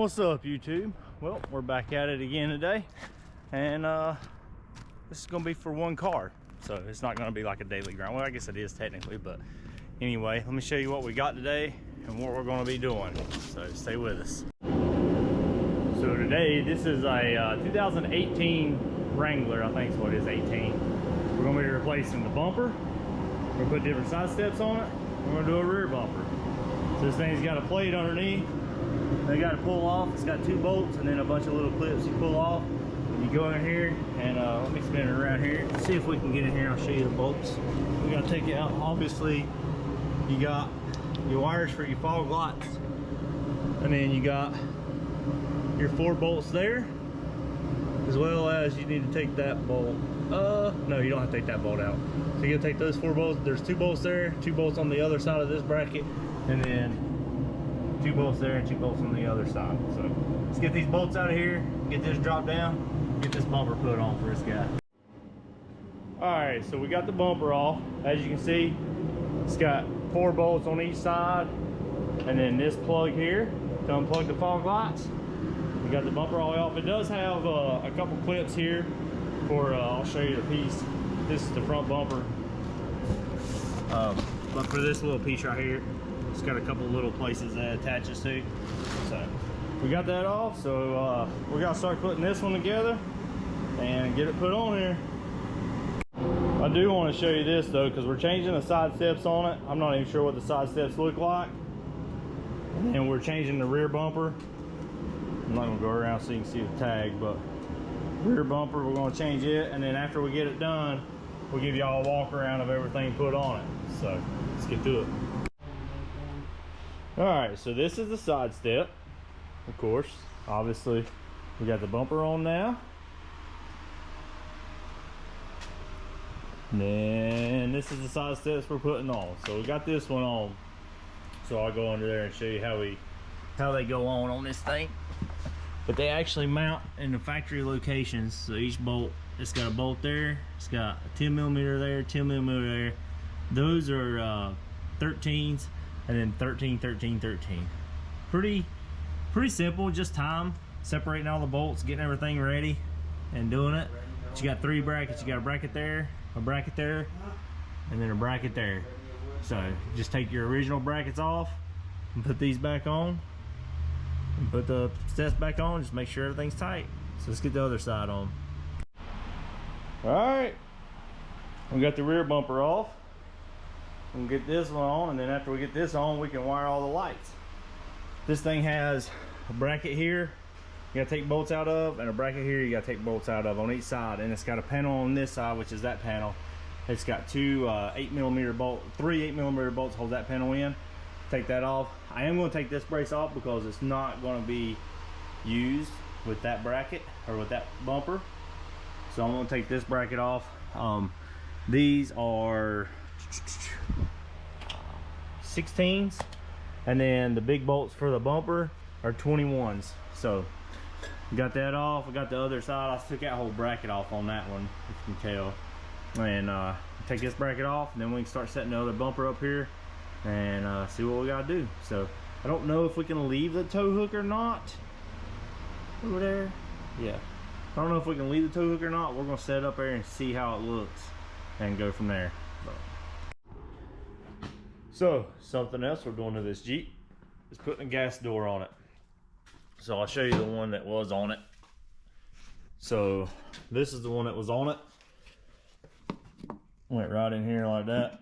What's up, YouTube? Well, we're back at it again today, and this is gonna be for one car, so it's not gonna be like a daily grind. Well, I guess it is technically, but anyway, let me show you what we got today and what we're gonna be doing, so stay with us. So today, this is a 2018 Wrangler, I think is what it is, 18. We're gonna be replacing the bumper. We're gonna put different side steps on it. We're gonna do a rear bumper. So this thing's got a plate underneath. They got to pull off. It's got 2 bolts and then a bunch of little clips you pull off. You go in here and let me spin it around here. See if we can get in here. I'll show you the bolts. We got to take it out. Obviously, you got your wires for your fog lights, and then you got your 4 bolts there, as well as you need to take that bolt. No, you don't have to take that bolt out. So you gotta take those 4 bolts. There's 2 bolts there, 2 bolts on the other side of this bracket, and then 2 bolts there and 2 bolts on the other side. So let's get these bolts out of here, get this dropped down, get this bumper put on for this guy. All right, so we got the bumper off. As you can see, it's got 4 bolts on each side, and then this plug here to unplug the fog lights. We got the bumper all the way off. It does have a couple clips here for, I'll show you the piece. This is the front bumper. But for this little piece right here, it's got a couple little places that it attaches to. So we got that off, so we gotta start putting this one together and get it put on here. I do want to show you this though, because we're changing the side steps on it. I'm not even sure what the side steps look like. And we're changing the rear bumper. I'm not gonna go around so you can see the tag, but rear bumper, we're gonna change it, and then after we get it done, we'll give y'all a walk around of everything put on it. So let's get to it. All right, so this is the side step. Of course, obviously, we got the bumper on now. And then this is the side steps we're putting on. So we got this one on. So I'll go under there and show you how they go on this thing. But they actually mount in the factory locations. So each bolt, it's got a bolt there. It's got a 10mm there, 10mm there. Those are 13s. And then 13, 13, 13. Pretty simple, just time separating all the bolts, getting everything ready and doing it. But you got 3 brackets. You got a bracket there, and then a bracket there. So just take your original brackets off and put these back on, and put the steps back on. Just make sure everything's tight. So let's get the other side on. All right, we got the rear bumper off. We'll get this one on, and then after we get this on, we can wire all the lights. This thing has a bracket here you gotta take bolts out of, and a bracket here you gotta take bolts out of on each side, and it's got a panel on this side, which is that panel. It's got 2 8mm bolts, 3 8mm bolts hold that panel in. Take that off. I am going to take this brace off because it's not going to be used with that bracket or with that bumper, so I'm going to take this bracket off. These are 16s, and then the big bolts for the bumper are 21s. So got that off. I got the other side. I took that whole bracket off on that one, if you can tell. And take this bracket off, and then we can start setting the other bumper up here and see what we gotta do. So I don't know if we can leave the tow hook or not over there. Yeah, I don't know if we can leave the tow hook or not. We're gonna set it up there and see how it looks and go from there. So something else we're doing to this Jeep is putting a gas door on it. So I'll show you the one that was on it. So this is the one that was on it. Went right in here like that.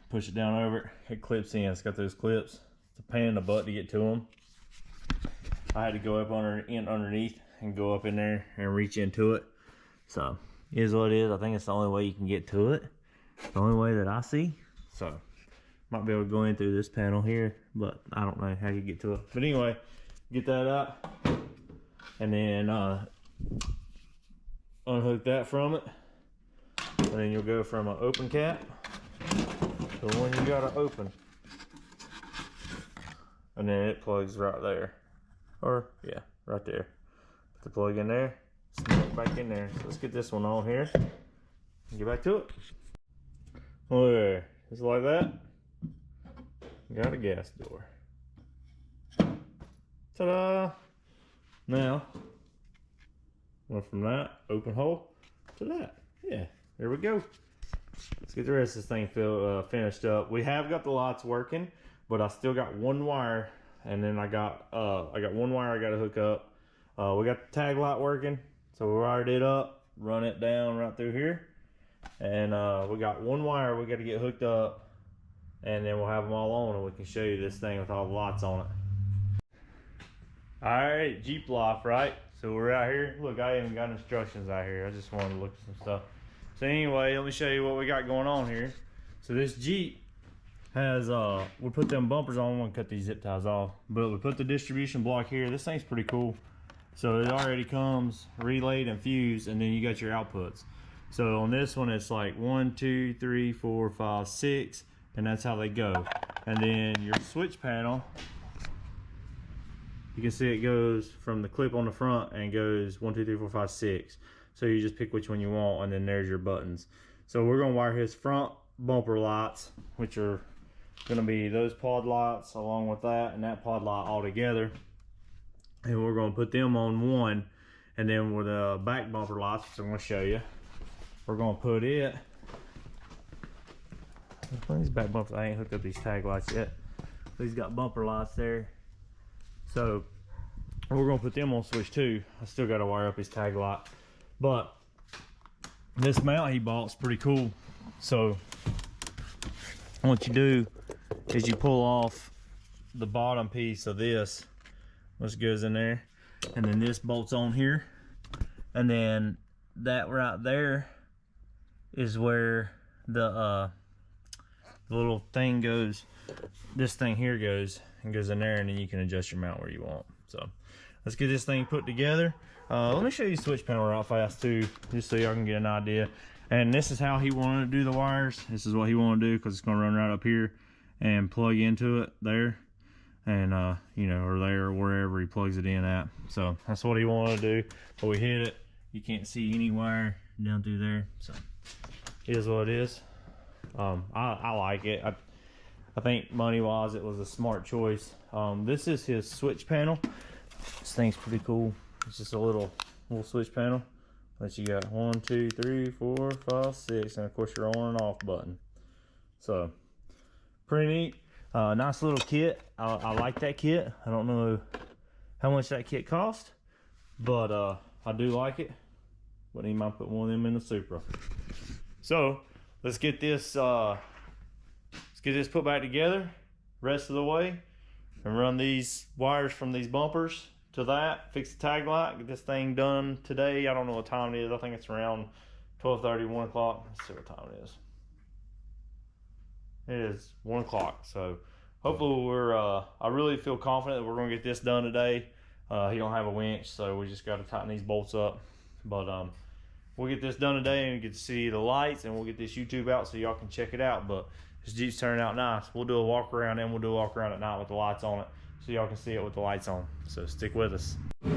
Push it down over it. It clips in. It's got those clips. It's a pain in the butt to get to them. I had to go up underneath and go up in there and reach into it. So it is what it is. I think it's the only way you can get to it. The only way that I see. So might be able to go in through this panel here, but I don't know how you get to it. But anyway, get that out, and then unhook that from it, and then you'll go from an open cap to the one you gotta open, and then it plugs right there, or yeah, right there. Put the plug in there, snap it back in there. So let's get this one on here and get back to it. Oh, there, just like that. Got a gas door. Ta-da! Now, went from that open hole to that. Yeah, there we go. Let's get the rest of this thing finished up. We have got the lights working, but I still got one wire, and then I got one wire I got to hook up. We got the tag light working, so we wired it up, run it down right through here, and we got one wire we got to get hooked up, and then we'll have them all on, and we can show you this thing with all the lights on it. All right, Jeep life, right? So we're out here. Look, I even got instructions out here. I just wanted to look at some stuff. So anyway, let me show you what we got going on here. So this Jeep has, we put them bumpers on. I'm gonna cut these zip ties off, but we put the distribution block here. This thing's pretty cool. So it already comes relayed and fused, and then you got your outputs. So on this one, it's like 1, 2, 3, 4, 5, 6, and that's how they go. And then your switch panel, you can see it goes from the clip on the front and goes 1, 2, 3, 4, 5, 6. So you just pick which one you want, and then there's your buttons. So we're gonna wire his front bumper lights, which are gonna be those pod lights along with that and that pod light all together. And we're gonna put them on one, and then with the back bumper lights, which I'm gonna show you, we're gonna put it. These back bumpers, I ain't hooked up these tag lights yet. These got bumper lights there. So we're gonna put them on switch 2. I still gotta wire up his tag light. But this mount he bought is pretty cool. So what you do is you pull off the bottom piece of this, which goes in there, and then this bolts on here, and then that right there is where the little thing goes. This thing here goes and goes in there, and then you can adjust your mount where you want. So let's get this thing put together. Let me show you the switch panel real fast too, just so y'all can get an idea. And this is how he wanted to do the wires. This is what he wanted to do, because it's going to run right up here and plug into it there, and you know, or there, or wherever he plugs it in at. So that's what he wanted to do. But we hit it, you can't see any wire down through there, so it is what it is. I like it. I think money wise it was a smart choice. This is his switch panel. This thing's pretty cool. It's just a little switch panel, but you got 1, 2, 3, 4, 5, 6, and of course your on and off button. So pretty neat. Nice little kit. I like that kit. I don't know how much that kit cost, but I do like it. But he might put one of them in the Supra. So let's get this put back together rest of the way, and run these wires from these bumpers to that, fix the tag light, get this thing done today. I don't know what time it is. I think it's around 12:30, 1 o'clock. Let's see what time it is. It is 1 o'clock. So hopefully I really feel confident that we're gonna get this done today. He don't have a winch, so we just gotta tighten these bolts up. But we'll get this done today and get to see the lights, and we'll get this YouTube out so y'all can check it out. But this Jeep's turning out nice. We'll do a walk around, and we'll do a walk around at night with the lights on it, so y'all can see it with the lights on. So stick with us. All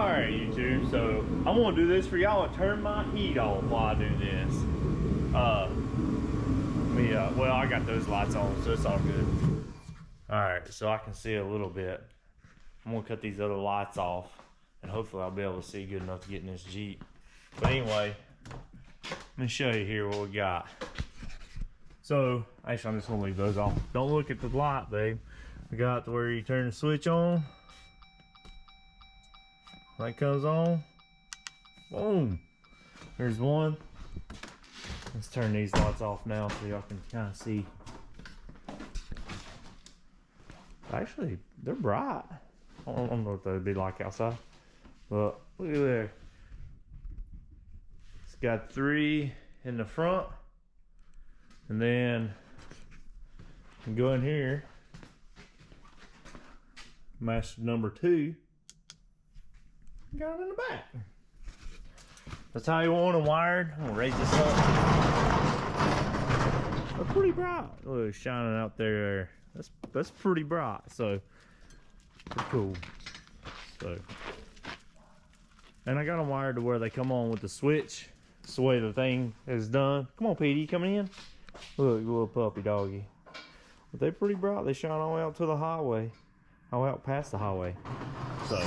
right, YouTube. So I'm gonna do this for y'all and turn my heat off while I do this. Well, I got those lights on, so it's all good. All right, so I can see a little bit. I'm gonna cut these other lights off, and hopefully I'll be able to see good enough to get in this Jeep. But anyway, let me show you here what we got. So actually, I'm just gonna leave those off. Don't look at the light, babe. We got to where you turn the switch on. Light comes on. Boom. There's one. Let's turn these lights off now so y'all can kind of see. Actually, they're bright. I don't know what they'd be like outside, but look at there. It's got 3 in the front, and then you can go in here, match number 2, got it in the back. That's how you want them wired. I'm gonna raise this up. They're pretty bright. Look, it's shining out there. That's pretty bright. So pretty cool. So, and I got them wired to where they come on with the switch. That's the way the thing is done. Come on, Petey, you coming in? Look, little puppy doggy. But they're pretty bright. They shine all the way out to the highway. I'll out past the highway. So,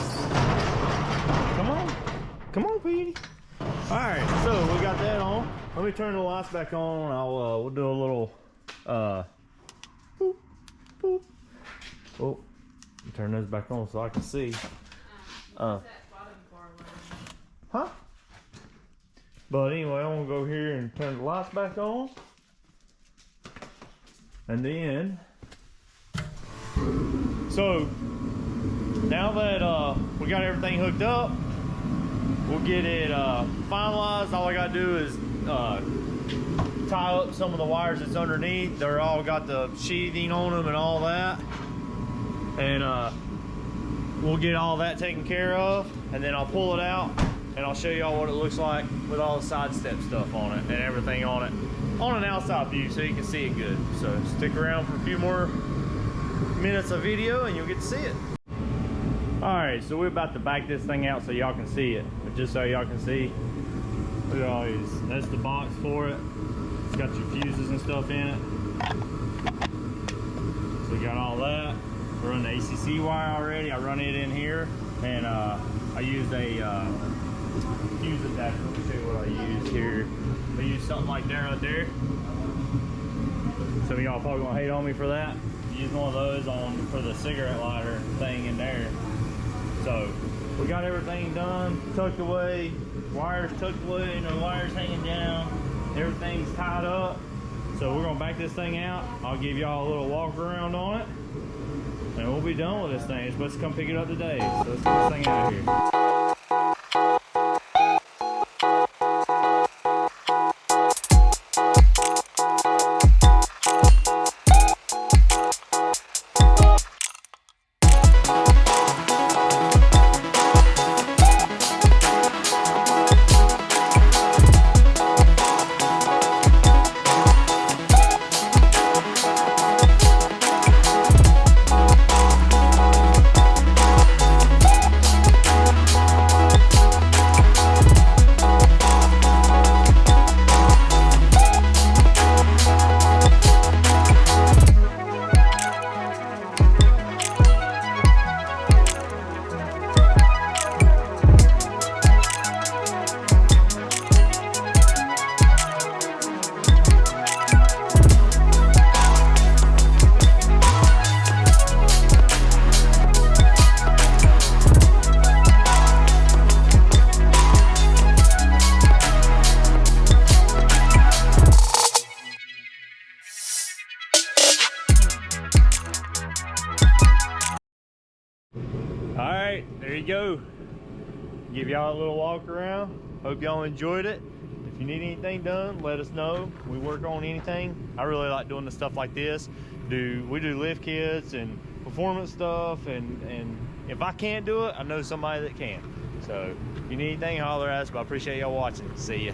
come on, Petey. All right, so we got that on. Let me turn the lights back on. We'll do a little, boop, boop. Oh, turn those back on so I can see. Huh? But anyway, I'm gonna go here and turn the lights back on. And then, so now that we got everything hooked up, we'll get it finalized. All I gotta do is tie up some of the wires that's underneath. They're all got the sheathing on them and all that. And we'll get all that taken care of, and then I'll pull it out and I'll show y'all what it looks like with all the side step stuff on it and everything on it on an outside view so you can see it good. So stick around for a few more minutes of video and you'll get to see it. All right, so we're about to back this thing out so y'all can see it. But just so y'all can see, look at all these. That's the box for it. It's got your fuses and stuff in it. So we got all that. I run the ACC wire already. I run it in here, and I used a fuse adapter. Let me show you what I used here. I used something like that right there. Some of y'all probably gonna hate on me for that. I used one of those for the cigarette lighter thing in there. So we got everything done, tucked away, wires tucked away, no wires hanging down. Everything's tied up. So we're gonna back this thing out. I'll give y'all a little walk around on it. And we'll be done with this thing. It's supposed to come pick it up today. So let's get this thing out of here. There you go. Give y'all a little walk around. Hope y'all enjoyed it. If you need anything done, let us know. We work on anything. I really like doing the stuff like this. We do lift kits and performance stuff, and if I can't do it, I know somebody that can. So if you need anything, holler at us. But I appreciate y'all watching. See ya.